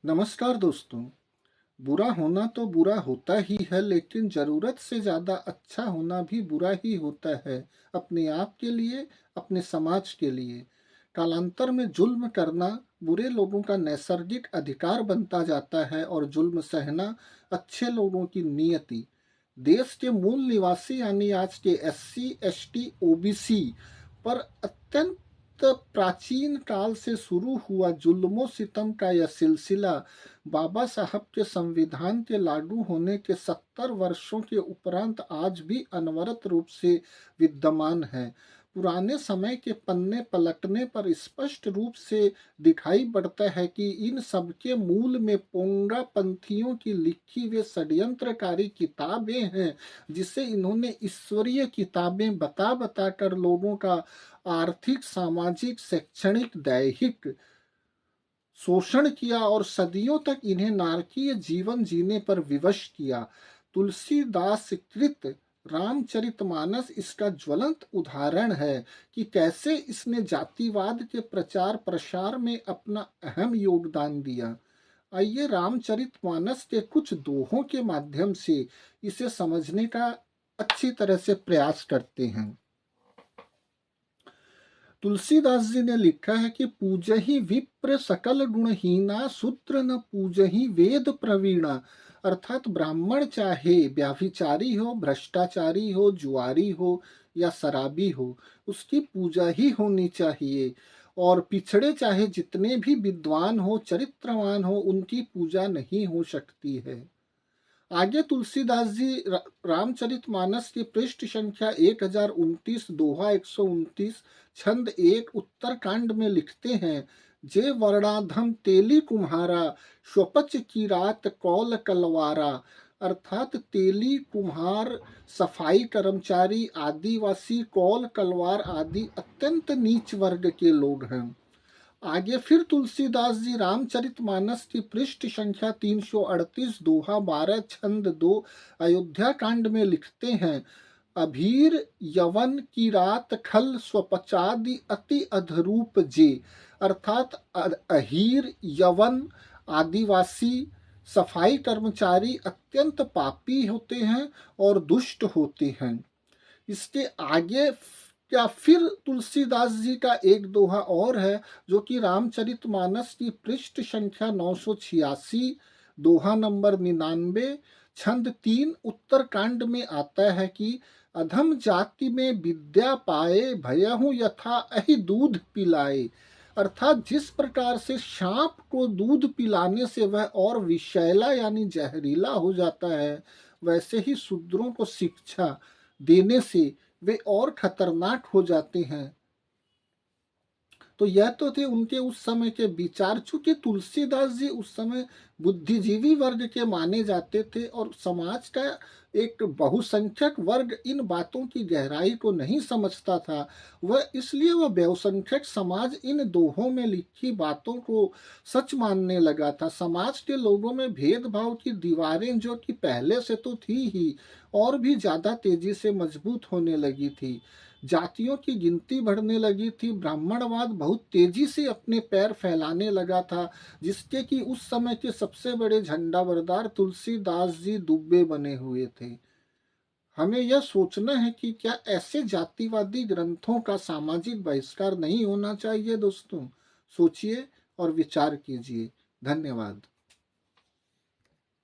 नमस्कार दोस्तों। बुरा होना तो बुरा होता ही है, लेकिन ज़रूरत से ज़्यादा अच्छा होना भी बुरा ही होता है, अपने आप के लिए, अपने समाज के लिए। कालांतर में जुल्म करना बुरे लोगों का नैसर्गिक अधिकार बनता जाता है और जुल्म सहना अच्छे लोगों की नियति। देश के मूल निवासी यानी आज के एससी, एसटी, ओबीसी पर अत्यंत प्राचीन काल से शुरू हुआ जुल्मों सितम का यह सिलसिला बाबा साहब के संविधान के लागू होने के 70 वर्षों के उपरांत आज भी अनवरत रूप से विद्यमान है। पुराने समय के पन्ने पलटने पर स्पष्ट रूप से दिखाई पड़ता है कि इन सबके मूल में पोंगा पंथियों की लिखी हुई षड्यंत्रकारी किताबें हैं, जिसे इन्होंने ईश्वरीय किताबें बता बता कर लोगों का आर्थिक, सामाजिक, शैक्षणिक, दैहिक शोषण किया और सदियों तक इन्हें नारकीय जीवन जीने पर विवश किया। तुलसीदास कृत रामचरितमानस इसका ज्वलंत उदाहरण है कि कैसे इसने जातिवाद के प्रचार प्रसार में अपना अहम योगदान दिया। आइए रामचरितमानस के कुछ दोहों के माध्यम से इसे समझने का अच्छी तरह से प्रयास करते हैं। तुलसीदास जी ने लिखा है कि पूजहि विप्र सकल गुणहीना, शूद्र न पूजहि वेद प्रवीणा। अर्थात ब्राह्मण चाहे व्याभिचारी हो, भ्रष्टाचारी हो, जुआरी हो या शराबी हो, उसकी पूजा ही होनी चाहिए। और पिछड़े चाहे जितने भी विद्वान हो, चरित्रवान हो, उनकी पूजा नहीं हो सकती है। आगे तुलसीदास जी रामचरितमानस की पृष्ठ संख्या 1029, दोहा 129, छंद 1 उत्तरकांड में लिखते हैं, जे वर्णाधम तेली कुम्हारा, स्वपच की रात कौल कलवारा। अर्थात तेली, कुम्हार, सफाई कर्मचारी, आदिवासी, कौल, कलवार आदि अत्यंत नीच वर्ग के लोग हैं। आगे फिर तुलसीदास जी रामचरितमानस की पृष्ठ संख्या 338, दोहा 12, छंद 2 अयोध्या कांड में लिखते हैं, अभीर यवन की रात खल स्वपचादि अति अधरूप जे। अर्थात अहीर, यवन, आदिवासी, सफाई कर्मचारी अत्यंत पापी होते हैं और दुष्ट होते हैं। इसके आगे क्या फिर तुलसीदास जी का एक दोहा और है, जो कि रामचरितमानस की पृष्ठ संख्या 986, दोहा नंबर 99, छंद 3 उत्तरकांड में आता है कि अधम जाति में विद्या पाए, भयहु यथा अहि दूध पिलाए। अर्थात जिस प्रकार से सांप को दूध पिलाने से वह और विषैला यानी जहरीला हो जाता है, वैसे ही शूद्रों को शिक्षा देने से वे और खतरनाक हो जाते हैं। तो यह तो थे उनके उस समय के विचार। चूंकि तुलसीदास जी उस समय बुद्धिजीवी वर्ग के माने जाते थे और समाज का एक बहुसंख्यक वर्ग इन बातों की गहराई को नहीं समझता था, वह इसलिए वह बहुसंख्यक समाज इन दोहों में लिखी बातों को सच मानने लगा था। समाज के लोगों में भेदभाव की दीवारें, जो कि पहले से तो थी ही, और भी ज्यादा तेजी से मजबूत होने लगी थी। जातियों की गिनती बढ़ने लगी थी, ब्राह्मणवाद बहुत तेजी से अपने पैर फैलाने लगा था, जिसके कि उस समय के सबसे बड़े झंडा बरदार तुलसीदास जी दुब्बे बने हुए थे। हमें यह सोचना है कि क्या ऐसे जातिवादी ग्रंथों का सामाजिक बहिष्कार नहीं होना चाहिए। दोस्तों, सोचिए और विचार कीजिए। धन्यवाद।